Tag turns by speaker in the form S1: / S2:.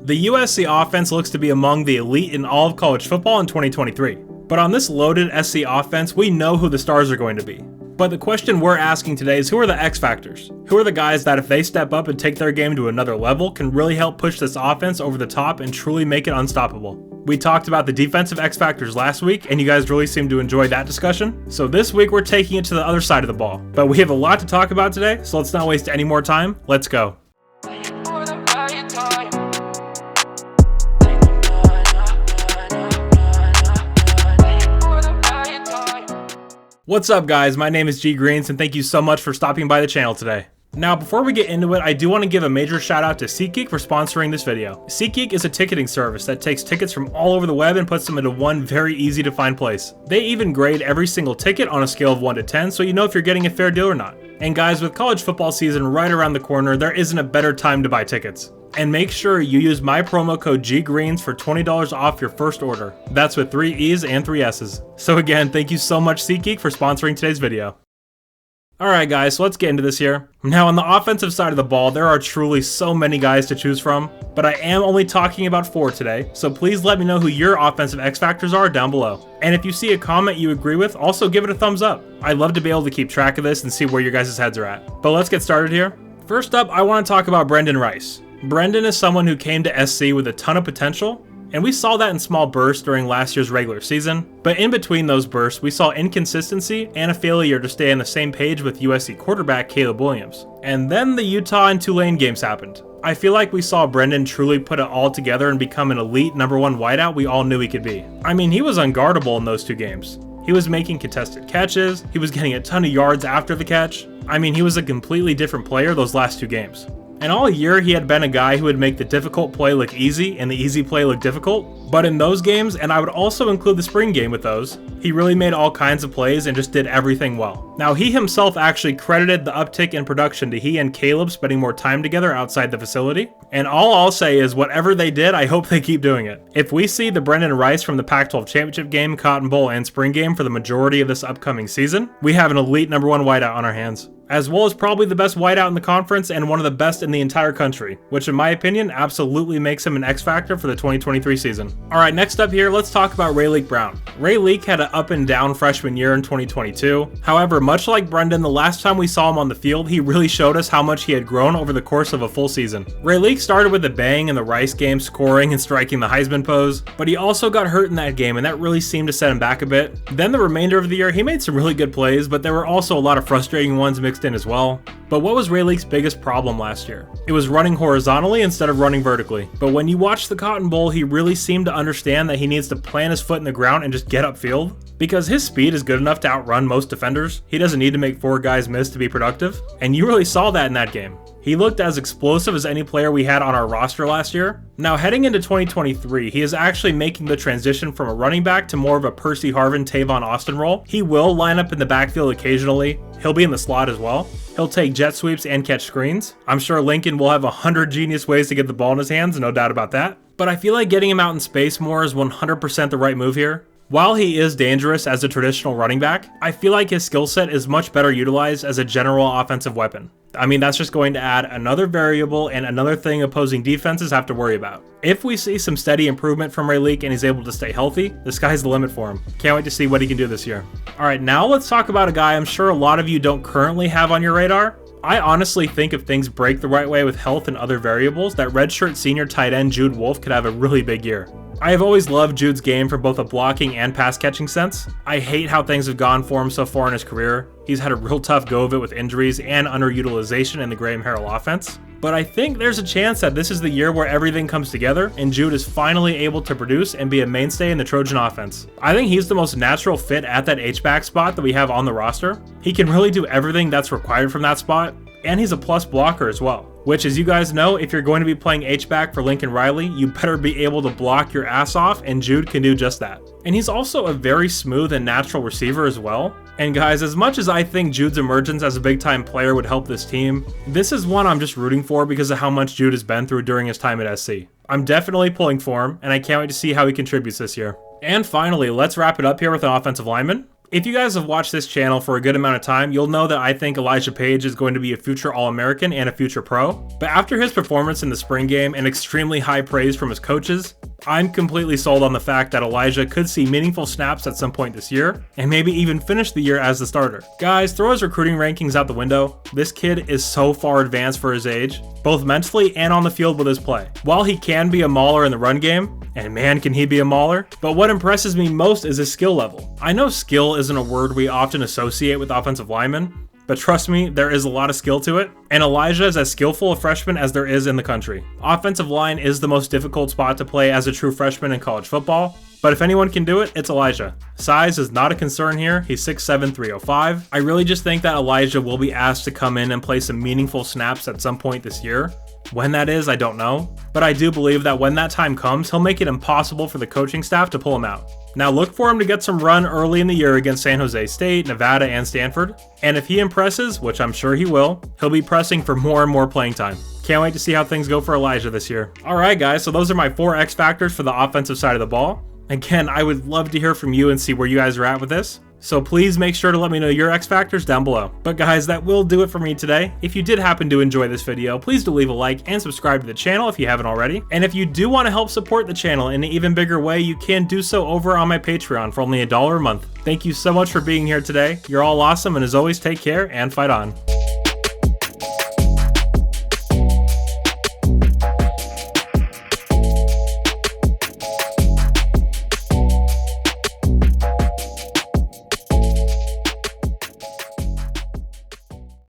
S1: The USC offense looks to be among the elite in all of college football in 2023. But on this loaded SC offense, we know who the stars are going to be. But the question we're asking today is, who are the X factors? Who are the guys that if they step up and take their game to another level can really help push this offense over the top and truly make it unstoppable? We talked about the defensive X factors last week, and you guys really seemed to enjoy that discussion. So this week we're taking it to the other side of the ball. But we have a lot to talk about today, so let's not waste any more time. Let's go. What's up guys, my name is G Greens and thank you so much for stopping by the channel today. Now before we get into it, I do want to give a major shout out to SeatGeek for sponsoring this video. SeatGeek is a ticketing service that takes tickets from all over the web and puts them into one very easy to find place. They even grade every single ticket on a scale of 1 to 10 so you know if you're getting a fair deal or not. And guys, with college football season right around the corner, there isn't a better time to buy tickets. And make sure you use my promo code GGreens for $20 off your first order. That's with 3 E's and 3 S's. So again, thank you so much SeatGeek for sponsoring today's video. Alright guys, so let's get into this here. Now on the offensive side of the ball, there are truly so many guys to choose from, but I am only talking about 4 today, so please let me know who your offensive X factors are down below. And if you see a comment you agree with, also give it a thumbs up. I'd love to be able to keep track of this and see where your guys' heads are at. But let's get started here. First up, I want to talk about Brendan Rice. Brendan is someone who came to SC with a ton of potential, and we saw that in small bursts during last year's regular season, but in between those bursts, we saw inconsistency and a failure to stay on the same page with USC quarterback Caleb Williams. And then the Utah and Tulane games happened. I feel like we saw Brendan truly put it all together and become an elite #1 wideout we all knew he could be. I mean, he was unguardable in those 2 games. He was making contested catches, he was getting a ton of yards after the catch. I mean, he was a completely different player those last 2 games. And all year he had been a guy who would make the difficult play look easy and the easy play look difficult. But in those games, and I would also include the spring game with those, he really made all kinds of plays and just did everything well. Now he himself actually credited the uptick in production to he and Caleb spending more time together outside the facility. And all I'll say is whatever they did, I hope they keep doing it. If we see the Brendan Rice from the Pac-12 championship game, Cotton Bowl, and spring game for the majority of this upcoming season, we have an elite #1 wideout on our hands. As well as probably the best wideout in the conference and one of the best in the entire country, which in my opinion absolutely makes him an X factor for the 2023 season. Alright, next up here, let's talk about Rayshawn Brown. Rayshawn had an up and down freshman year in 2022. However, much like Brendan, the last time we saw him on the field, he really showed us how much he had grown over the course of a full season. Rayshawn started with a bang in the Rice game, scoring and striking the Heisman pose, but he also got hurt in that game and that really seemed to set him back a bit. Then the remainder of the year, he made some really good plays, but there were also a lot of frustrating ones mixed in as well. But what was Rayshawn's biggest problem last year? It was running horizontally instead of running vertically. But when you watch the Cotton Bowl, he really seemed to understand that he needs to plant his foot in the ground and just get upfield. Because his speed is good enough to outrun most defenders, he doesn't need to make 4 guys miss to be productive. And you really saw that in that game. He looked as explosive as any player we had on our roster last year. Now heading into 2023, he is actually making the transition from a running back to more of a Percy Harvin, Tavon Austin role. He will line up in the backfield occasionally. He'll be in the slot as well. He'll take jet sweeps and catch screens. I'm sure Lincoln will have 100 genius ways to get the ball in his hands, no doubt about that. But I feel like getting him out in space more is 100% the right move here. While he is dangerous as a traditional running back, I feel like his skill set is much better utilized as a general offensive weapon. I mean, that's just going to add another variable and another thing opposing defenses have to worry about. If we see some steady improvement from Rayshawn and he's able to stay healthy, the sky's the limit for him. Can't wait to see what he can do this year. Alright, now let's talk about a guy I'm sure a lot of you don't currently have on your radar. I honestly think if things break the right way with health and other variables, that redshirt senior tight end Jude Wolf could have a really big year. I have always loved Jude's game from both a blocking and pass catching sense. I hate how things have gone for him so far in his career. He's had a real tough go of it with injuries and underutilization in the Graham Harrell offense. But I think there's a chance that this is the year where everything comes together and Jude is finally able to produce and be a mainstay in the Trojan offense. I think he's the most natural fit at that H-back spot that we have on the roster. He can really do everything that's required from that spot, and he's a plus blocker as well. Which, as you guys know, if you're going to be playing H-back for Lincoln Riley, you better be able to block your ass off, and Jude can do just that. And he's also a very smooth and natural receiver as well. And guys, as much as I think Jude's emergence as a big-time player would help this team, this is one I'm just rooting for because of how much Jude has been through during his time at SC. I'm definitely pulling for him, and I can't wait to see how he contributes this year. And finally, let's wrap it up here with an offensive lineman. If you guys have watched this channel for a good amount of time, you'll know that I think Elijah Page is going to be a future All-American and a future pro. But after his performance in the spring game and extremely high praise from his coaches, I'm completely sold on the fact that Elijah could see meaningful snaps at some point this year, and maybe even finish the year as the starter. Guys, throw his recruiting rankings out the window. This kid is so far advanced for his age, both mentally and on the field with his play. While he can be a mauler in the run game, and man can he be a mauler, but what impresses me most is his skill level. I know skill isn't a word we often associate with offensive linemen, but trust me, there is a lot of skill to it, and Elijah is as skillful a freshman as there is in the country. Offensive line is the most difficult spot to play as a true freshman in college football, but if anyone can do it, it's Elijah. Size is not a concern here. He's 6'7", 305. I really just think that Elijah will be asked to come in and play some meaningful snaps at some point this year. When that is, I don't know, but I do believe that when that time comes, he'll make it impossible for the coaching staff to pull him out. Now look for him to get some run early in the year against San Jose State, Nevada, and Stanford, and if he impresses, which I'm sure he will, he'll be pressing for more and more playing time. Can't wait to see how things go for Elijah this year. Alright guys, so those are my 4 X factors for the offensive side of the ball. Again, I would love to hear from you and see where you guys are at with this. So please make sure to let me know your X factors down below. But guys, that will do it for me today. If you did happen to enjoy this video, please do leave a like and subscribe to the channel if you haven't already. And if you do want to help support the channel in an even bigger way, you can do so over on my Patreon for only $1 a month. Thank you so much for being here today. You're all awesome, and as always, take care and fight on.